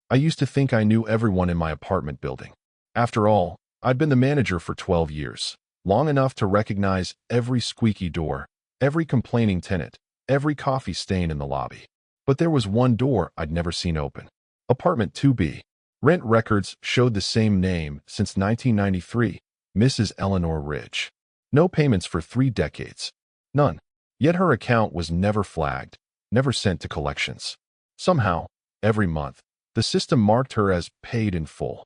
I used to think I knew everyone in my apartment building. After all, I'd been the manager for 12 years, long enough to recognize every squeaky door, every complaining tenant, every coffee stain in the lobby. But there was one door I'd never seen open. Apartment 2B. Rent records showed the same name since 1993, Mrs. Eleanor Ridge. No payments for 3 decades. None. Yet her account was never flagged, never sent to collections. Somehow, every month, the system marked her as paid in full.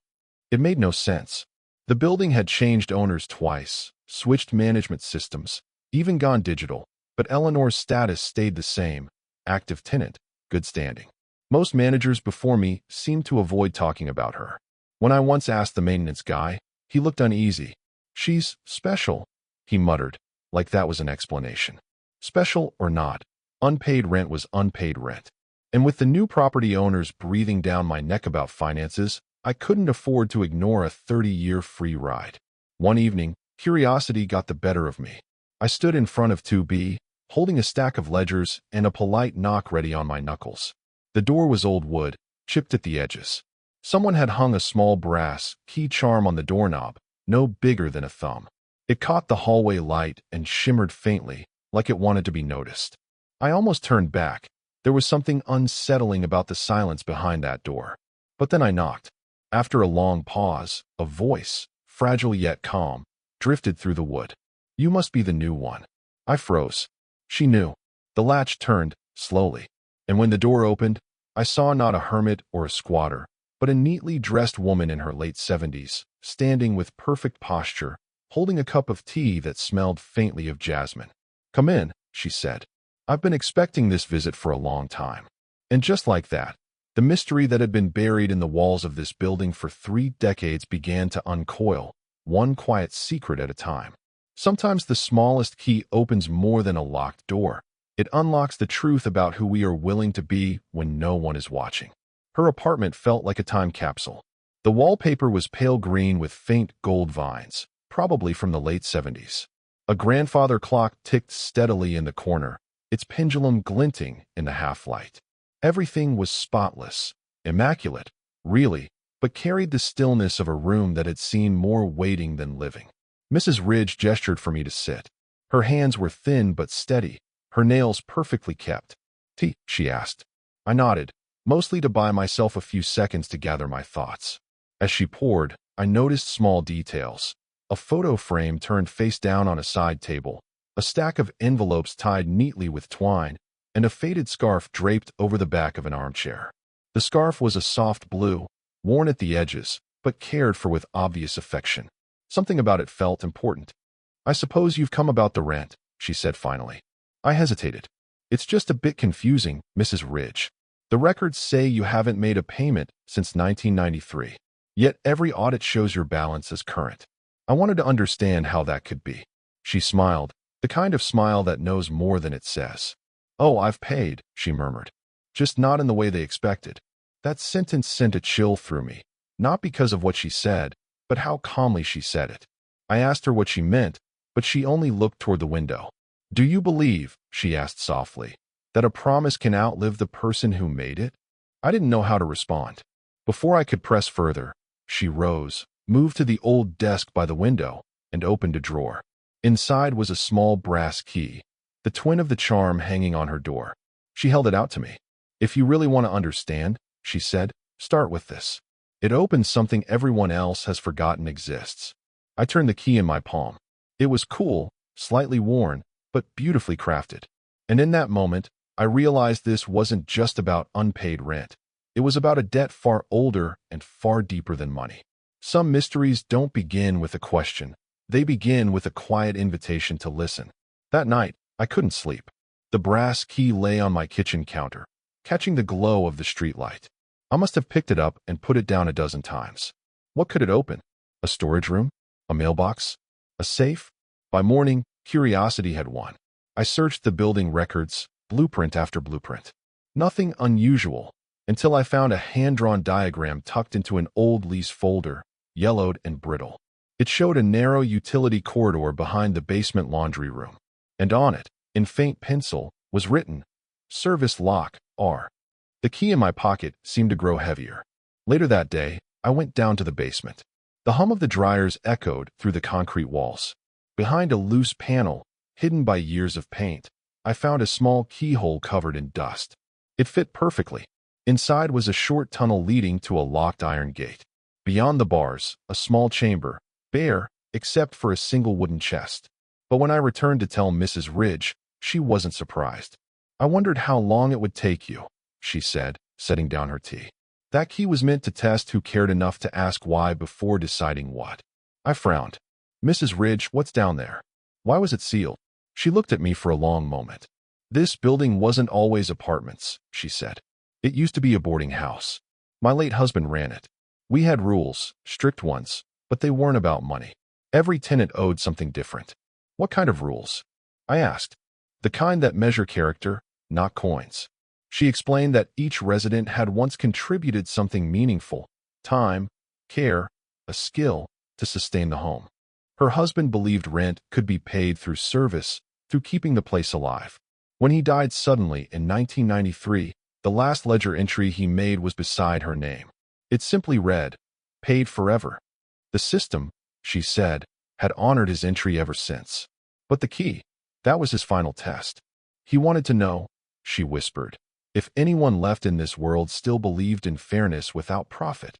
It made no sense. The building had changed owners twice, switched management systems, even gone digital, but Eleanor's status stayed the same: active tenant, good standing. Most managers before me seemed to avoid talking about her. When I once asked the maintenance guy, he looked uneasy. "She's special," he muttered, like that was an explanation. Special or not, unpaid rent was unpaid rent. And with the new property owners breathing down my neck about finances, I couldn't afford to ignore a 30-year free ride. One evening, curiosity got the better of me. I stood in front of 2B, holding a stack of ledgers and a polite knock ready on my knuckles. The door was old wood, chipped at the edges. Someone had hung a small brass key charm on the doorknob, no bigger than a thumb. It caught the hallway light and shimmered faintly, like it wanted to be noticed. I almost turned back. There was something unsettling about the silence behind that door. But then I knocked. After a long pause, a voice, fragile yet calm, drifted through the wood. "You must be the new one." I froze. She knew. The latch turned, slowly. And when the door opened, I saw not a hermit or a squatter, but a neatly dressed woman in her late 70s, standing with perfect posture, holding a cup of tea that smelled faintly of jasmine. "Come in," she said. "I've been expecting this visit for a long time." And just like that, the mystery that had been buried in the walls of this building for 3 decades began to uncoil, one quiet secret at a time. Sometimes the smallest key opens more than a locked door. It unlocks the truth about who we are willing to be when no one is watching. Her apartment felt like a time capsule. The wallpaper was pale green with faint gold vines, probably from the late 70s. A grandfather clock ticked steadily in the corner, its pendulum glinting in the half-light. Everything was spotless, immaculate, really, but carried the stillness of a room that had seen more waiting than living. Mrs. Ridge gestured for me to sit. Her hands were thin but steady, her nails perfectly kept. "Tea?" she asked. I nodded, mostly to buy myself a few seconds to gather my thoughts. As she poured, I noticed small details. A photo frame turned face down on a side table, a stack of envelopes tied neatly with twine, and a faded scarf draped over the back of an armchair. The scarf was a soft blue, worn at the edges, but cared for with obvious affection. Something about it felt important. "I suppose you've come about the rent," she said finally. I hesitated. "It's just a bit confusing, Mrs. Ridge. The records say you haven't made a payment since 1993, yet every audit shows your balance as current. I wanted to understand how that could be." She smiled, the kind of smile that knows more than it says. "Oh, I've paid," she murmured. "Just not in the way they expected." That sentence sent a chill through me, not because of what she said, but how calmly she said it. I asked her what she meant, but she only looked toward the window. "Do you believe," she asked softly, "that a promise can outlive the person who made it?" I didn't know how to respond. Before I could press further, she rose, moved to the old desk by the window, and opened a drawer. Inside was a small brass key, the twin of the charm hanging on her door. She held it out to me. "If you really want to understand," she said, "start with this. It opens something everyone else has forgotten exists." I turned the key in my palm. It was cool, slightly worn, but beautifully crafted. And in that moment, I realized this wasn't just about unpaid rent. It was about a debt far older and far deeper than money. Some mysteries don't begin with a question. They begin with a quiet invitation to listen. That night, I couldn't sleep. The brass key lay on my kitchen counter, catching the glow of the streetlight. I must have picked it up and put it down a dozen times. What could it open? A storage room? A mailbox? A safe? By morning, curiosity had won. I searched the building records, blueprint after blueprint. Nothing unusual, until I found a hand-drawn diagram tucked into an old lease folder, yellowed and brittle. It showed a narrow utility corridor behind the basement laundry room, and on it, in faint pencil, was written, "Service Lock, R." The key in my pocket seemed to grow heavier. Later that day, I went down to the basement. The hum of the dryers echoed through the concrete walls. Behind a loose panel, hidden by years of paint, I found a small keyhole covered in dust. It fit perfectly. Inside was a short tunnel leading to a locked iron gate. Beyond the bars, a small chamber, bare, except for a single wooden chest. But when I returned to tell Mrs. Ridge, she wasn't surprised. "I wondered how long it would take you," she said, setting down her tea. That key was meant to test who cared enough to ask why before deciding what. I frowned. "Mrs. Ridge, what's down there? Why was it sealed?" She looked at me for a long moment. "This building wasn't always apartments," she said. "It used to be a boarding house. My late husband ran it. We had rules, strict ones, but they weren't about money. Every tenant owed something different." "What kind of rules?" I asked. "The kind that measure character, not coins." She explained that each resident had once contributed something meaningful, time, care, a skill, to sustain the home. Her husband believed rent could be paid through service, through keeping the place alive. When he died suddenly in 1993, the last ledger entry he made was beside her name. It simply read, "Paid forever." The system, she said, had honored his entry ever since. But the key, that was his final test. He wanted to know, she whispered, if anyone left in this world still believed in fairness without profit.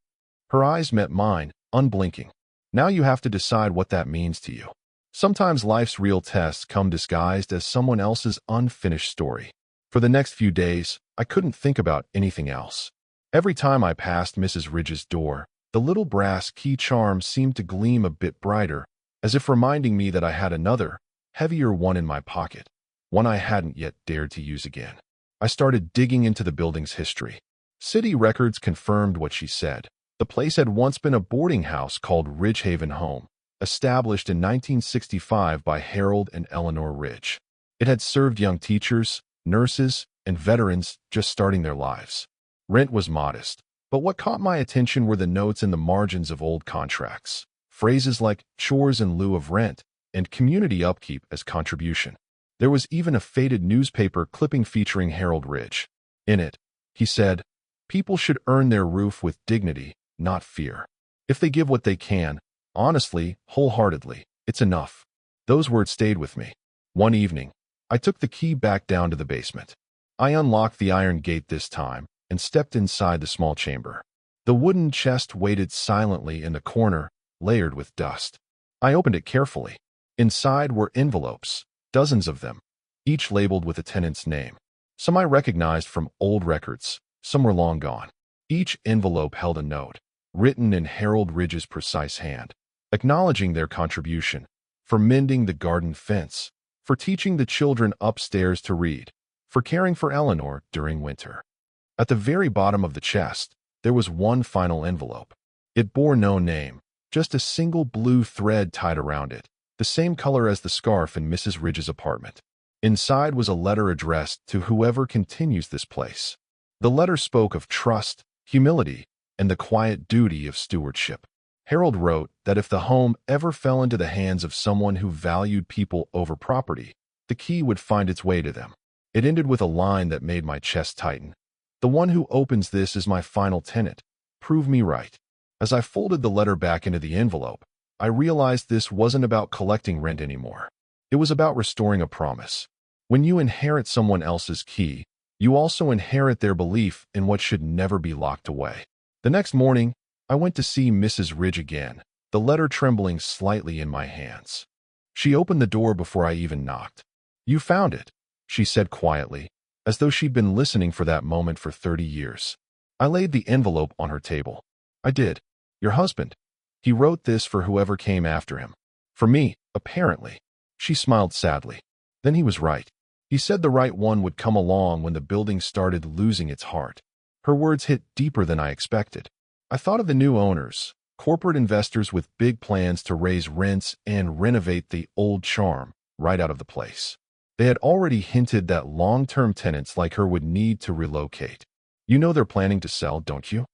Her eyes met mine, unblinking. "Now you have to decide what that means to you." Sometimes life's real tests come disguised as someone else's unfinished story. For the next few days, I couldn't think about anything else. Every time I passed Mrs. Ridge's door, the little brass key charm seemed to gleam a bit brighter, as if reminding me that I had another, heavier one in my pocket, one I hadn't yet dared to use again. I started digging into the building's history. City records confirmed what she said. The place had once been a boarding house called Ridgehaven Home, established in 1965 by Harold and Eleanor Ridge. It had served young teachers, nurses, and veterans just starting their lives. Rent was modest, but what caught my attention were the notes in the margins of old contracts. Phrases like chores in lieu of rent and community upkeep as contribution. There was even a faded newspaper clipping featuring Harold Ridge. In it, he said, "People should earn their roof with dignity, not fear. If they give what they can, honestly, wholeheartedly, it's enough." Those words stayed with me. One evening, I took the key back down to the basement. I unlocked the iron gate this time and stepped inside the small chamber. The wooden chest waited silently in the corner, layered with dust. I opened it carefully. Inside were envelopes, dozens of them, each labeled with a tenant's name. Some I recognized from old records, some were long gone. Each envelope held a note, written in Harold Ridge's precise hand, acknowledging their contribution, for mending the garden fence, for teaching the children upstairs to read, for caring for Eleanor during winter. At the very bottom of the chest, there was one final envelope. It bore no name, just a single blue thread tied around it, the same color as the scarf in Mrs. Ridge's apartment. Inside was a letter addressed to whoever continues this place. The letter spoke of trust, humility, and the quiet duty of stewardship. Harold wrote that if the home ever fell into the hands of someone who valued people over property, the key would find its way to them. It ended with a line that made my chest tighten. "The one who opens this is my final tenant. Prove me right." As I folded the letter back into the envelope, I realized this wasn't about collecting rent anymore. It was about restoring a promise. When you inherit someone else's key, you also inherit their belief in what should never be locked away. The next morning, I went to see Mrs. Ridge again, the letter trembling slightly in my hands. She opened the door before I even knocked. "You found it," she said quietly, as though she'd been listening for that moment for 30 years. I laid the envelope on her table. "I did. Your husband. He wrote this for whoever came after him. For me, apparently." She smiled sadly. "Then he was right. He said the right one would come along when the building started losing its heart." Her words hit deeper than I expected. I thought of the new owners, corporate investors with big plans to raise rents and renovate the old charm right out of the place. They had already hinted that long-term tenants like her would need to relocate. "You know they're planning to sell, don't you?"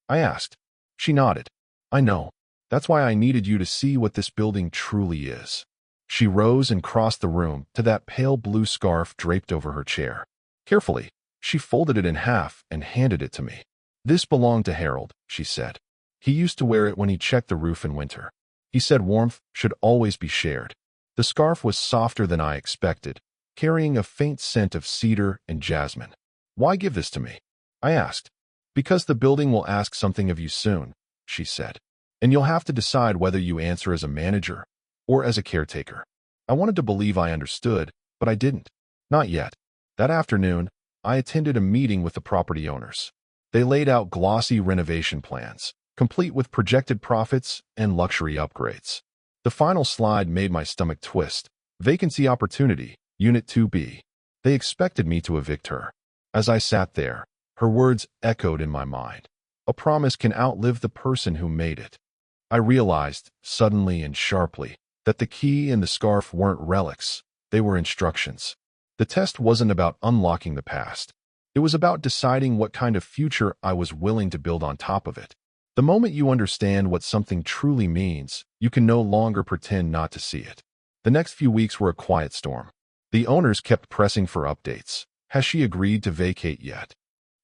I asked. She nodded. "I know. That's why I needed you to see what this building truly is." She rose and crossed the room to that pale blue scarf draped over her chair. Carefully, she folded it in half and handed it to me. "This belonged to Harold," she said. "He used to wear it when he checked the roof in winter. He said warmth should always be shared." The scarf was softer than I expected, carrying a faint scent of cedar and jasmine. "Why give this to me?" I asked. "Because the building will ask something of you soon," she said. "And you'll have to decide whether you answer as a manager or as a caretaker." I wanted to believe I understood, but I didn't. Not yet. That afternoon, I attended a meeting with the property owners. They laid out glossy renovation plans, complete with projected profits and luxury upgrades. The final slide made my stomach twist. Vacancy opportunity, Unit 2B. They expected me to evict her. As I sat there, her words echoed in my mind. A promise can outlive the person who made it. I realized, suddenly and sharply, that the key and the scarf weren't relics, they were instructions. The test wasn't about unlocking the past. It was about deciding what kind of future I was willing to build on top of it. The moment you understand what something truly means, you can no longer pretend not to see it. The next few weeks were a quiet storm. The owners kept pressing for updates. Has she agreed to vacate yet?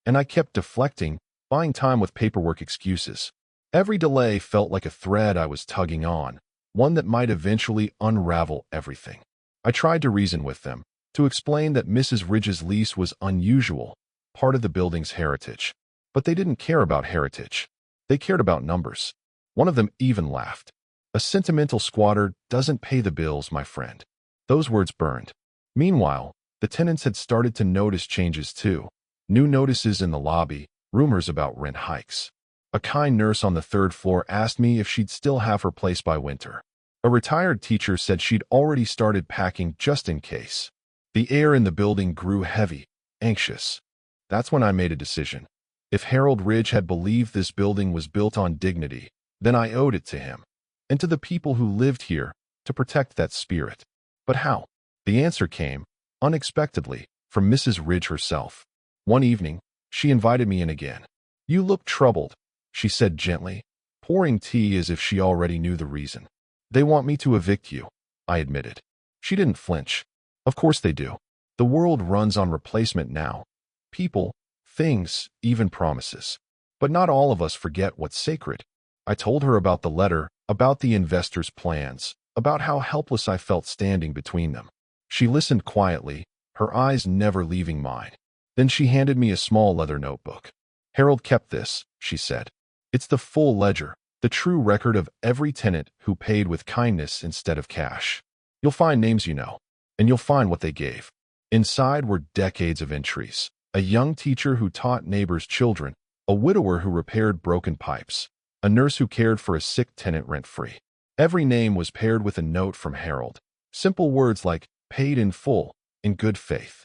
And I kept deflecting, buying time with paperwork excuses. Every delay felt like a thread I was tugging on, one that might eventually unravel everything. I tried to reason with them, to explain that Mrs. Ridge's lease was unusual, part of the building's heritage. But they didn't care about heritage. They cared about numbers. One of them even laughed. "A sentimental squatter doesn't pay the bills, my friend." Those words burned. Meanwhile, the tenants had started to notice changes too. New notices in the lobby, rumors about rent hikes. A kind nurse on the third floor asked me if she'd still have her place by winter. A retired teacher said she'd already started packing just in case. The air in the building grew heavy, anxious. That's when I made a decision. If Harold Ridge had believed this building was built on dignity, then I owed it to him, and to the people who lived here, to protect that spirit. But how? The answer came, unexpectedly, from Mrs. Ridge herself. One evening, she invited me in again. "You look troubled," she said gently, pouring tea as if she already knew the reason. "They want me to evict you," I admitted. She didn't flinch. "Of course they do. The world runs on replacement now. People, things, even promises. But not all of us forget what's sacred." I told her about the letter, about the investors' plans, about how helpless I felt standing between them. She listened quietly, her eyes never leaving mine. Then she handed me a small leather notebook. "Harold kept this," she said. "It's the full ledger, the true record of every tenant who paid with kindness instead of cash. You'll find names you know, and you'll find what they gave." Inside were decades of entries. A young teacher who taught neighbors' children, a widower who repaired broken pipes, a nurse who cared for a sick tenant rent-free. Every name was paired with a note from Harold. Simple words like, "paid in full, in good faith."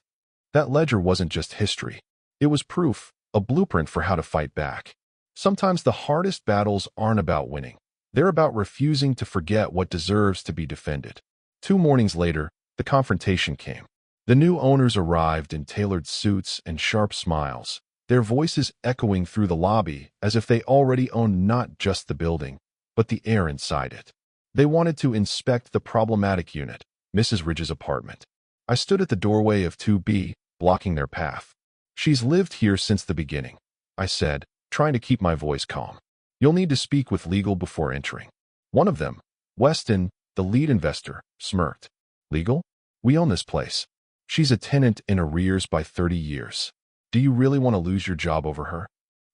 That ledger wasn't just history. It was proof, a blueprint for how to fight back. Sometimes the hardest battles aren't about winning. They're about refusing to forget what deserves to be defended. 2 mornings later, the confrontation came. The new owners arrived in tailored suits and sharp smiles, their voices echoing through the lobby as if they already owned not just the building, but the air inside it. They wanted to inspect the problematic unit, Mrs. Ridge's apartment. I stood at the doorway of 2B, blocking their path. "She's lived here since the beginning," I said, trying to keep my voice calm. "You'll need to speak with legal before entering." One of them, Weston, the lead investor, smirked. "Legal? We own this place. She's a tenant in arrears by 30 years. Do you really want to lose your job over her?"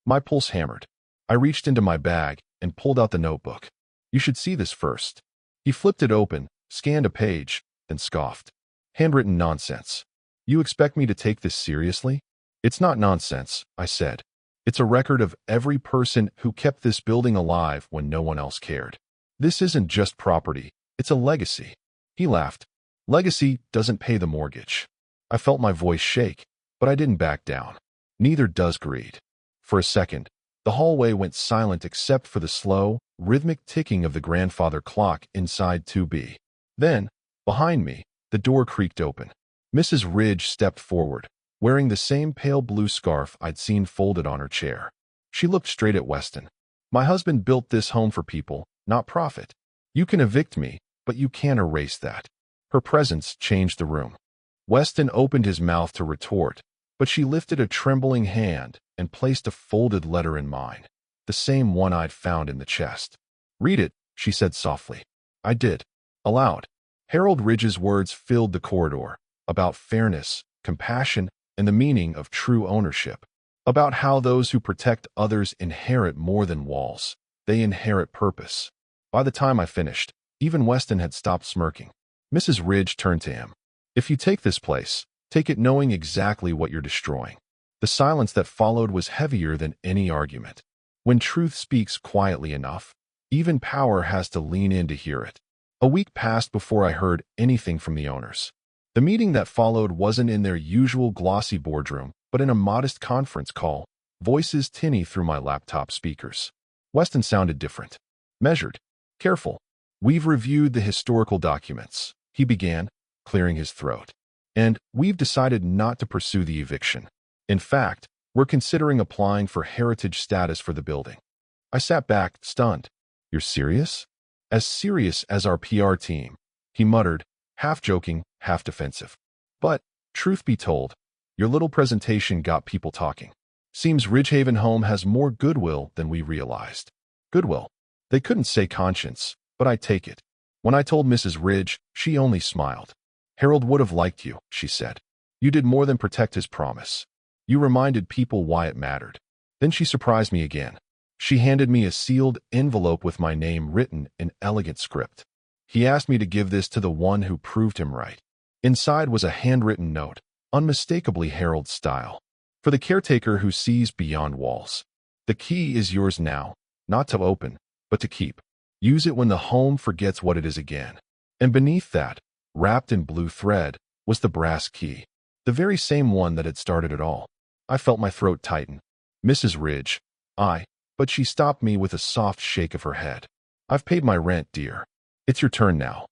My pulse hammered. I reached into my bag and pulled out the notebook. "You should see this first." He flipped it open, scanned a page, then scoffed. "Handwritten nonsense. You expect me to take this seriously?" "It's not nonsense," I said. "It's a record of every person who kept this building alive when no one else cared. This isn't just property, it's a legacy." He laughed. "Legacy doesn't pay the mortgage." I felt my voice shake, but I didn't back down. Neither does greed. For a second, the hallway went silent except for the slow, rhythmic ticking of the grandfather clock inside 2B. Then, behind me, the door creaked open. Mrs. Ridge stepped forward, wearing the same pale blue scarf I'd seen folded on her chair. She looked straight at Weston. "My husband built this home for people, not profit. You can evict me, but you can't erase that." Her presence changed the room. Weston opened his mouth to retort, but she lifted a trembling hand and placed a folded letter in mine, the same one I'd found in the chest. "Read it," she said softly. I did. Aloud. Harold Ridge's words filled the corridor, about fairness, compassion, and the meaning of true ownership. About how those who protect others inherit more than walls. They inherit purpose. By the time I finished, even Weston had stopped smirking. Mrs. Ridge turned to him. "If you take this place, take it knowing exactly what you're destroying." The silence that followed was heavier than any argument. When truth speaks quietly enough, even power has to lean in to hear it. A week passed before I heard anything from the owners. The meeting that followed wasn't in their usual glossy boardroom, but in a modest conference call, voices tinny through my laptop speakers. Weston sounded different. Measured. Careful. "We've reviewed the historical documents," he began, clearing his throat. "And we've decided not to pursue the eviction. In fact, we're considering applying for heritage status for the building." I sat back, stunned. "You're serious?" "As serious as our PR team," he muttered, half joking, half defensive. "But, truth be told, your little presentation got people talking. Seems Ridgehaven Home has more goodwill than we realized." Goodwill. They couldn't say conscience, but I take it. When I told Mrs. Ridge, she only smiled. "Harold would have liked you," she said. "You did more than protect his promise. You reminded people why it mattered." Then she surprised me again. She handed me a sealed envelope with my name written in elegant script. "He asked me to give this to the one who proved him right." Inside was a handwritten note, unmistakably Harold's style. "For the caretaker who sees beyond walls. The key is yours now, not to open, but to keep. Use it when the home forgets what it is again." And beneath that, wrapped in blue thread, was the brass key, the very same one that had started it all. I felt my throat tighten. "Mrs. Ridge." But she stopped me with a soft shake of her head. "I've paid my rent, dear. It's your turn now."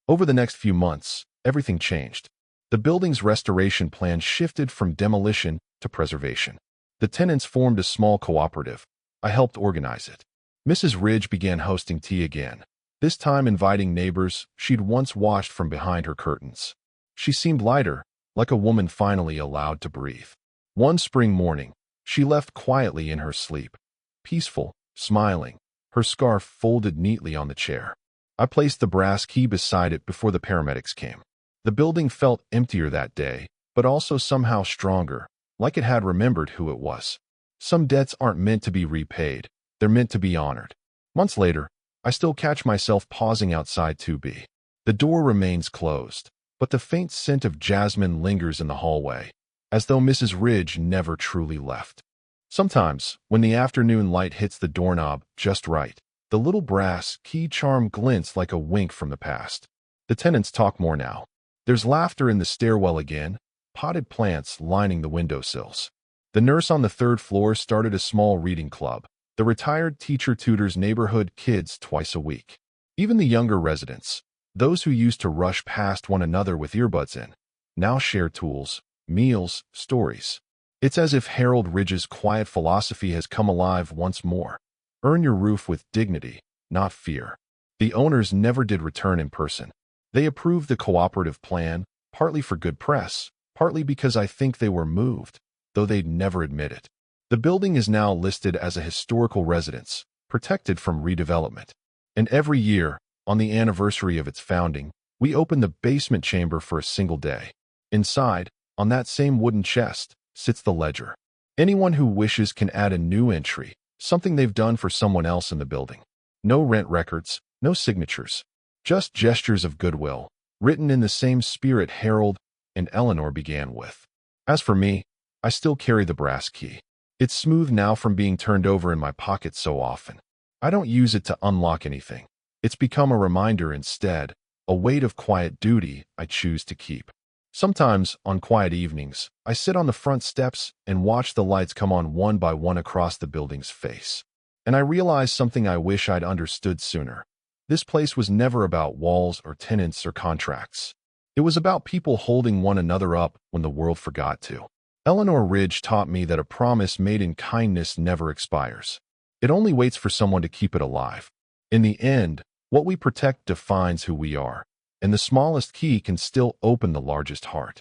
Over the next few months, everything changed. The building's restoration plan shifted from demolition to preservation. The tenants formed a small cooperative. I helped organize it. Mrs. Ridge began hosting tea again, this time inviting neighbors she'd once watched from behind her curtains. She seemed lighter, like a woman finally allowed to breathe. One spring morning, she left quietly in her sleep. Peaceful, smiling, her scarf folded neatly on the chair. I placed the brass key beside it before the paramedics came. The building felt emptier that day, but also somehow stronger, like it had remembered who it was. Some debts aren't meant to be repaid, they're meant to be honored. Months later, I still catch myself pausing outside 2B. The door remains closed, but the faint scent of jasmine lingers in the hallway, as though Mrs. Ridge never truly left. Sometimes, when the afternoon light hits the doorknob just right, the little brass key charm glints like a wink from the past. The tenants talk more now. There's laughter in the stairwell again, potted plants lining the windowsills. The nurse on the third floor started a small reading club. The retired teacher tutors neighborhood kids twice a week. Even the younger residents, those who used to rush past one another with earbuds in, now share tools, meals, stories. It's as if Harold Ridge's quiet philosophy has come alive once more. Earn your roof with dignity, not fear. The owners never did return in person. They approved the cooperative plan, partly for good press, partly because I think they were moved, though they'd never admit it. The building is now listed as a historical residence, protected from redevelopment. And every year, on the anniversary of its founding, we open the basement chamber for a single day. Inside, on that same wooden chest, sits the ledger. Anyone who wishes can add a new entry, something they've done for someone else in the building. No rent records, no signatures. Just gestures of goodwill, written in the same spirit Harold and Eleanor began with. As for me, I still carry the brass key. It's smooth now from being turned over in my pocket so often. I don't use it to unlock anything. It's become a reminder instead, a weight of quiet duty I choose to keep. Sometimes, on quiet evenings, I sit on the front steps and watch the lights come on one by one across the building's face. And I realize something I wish I'd understood sooner. This place was never about walls or tenants or contracts. It was about people holding one another up when the world forgot to. Eleanor Ridge taught me that a promise made in kindness never expires. It only waits for someone to keep it alive. In the end, what we protect defines who we are, and the smallest key can still open the largest heart.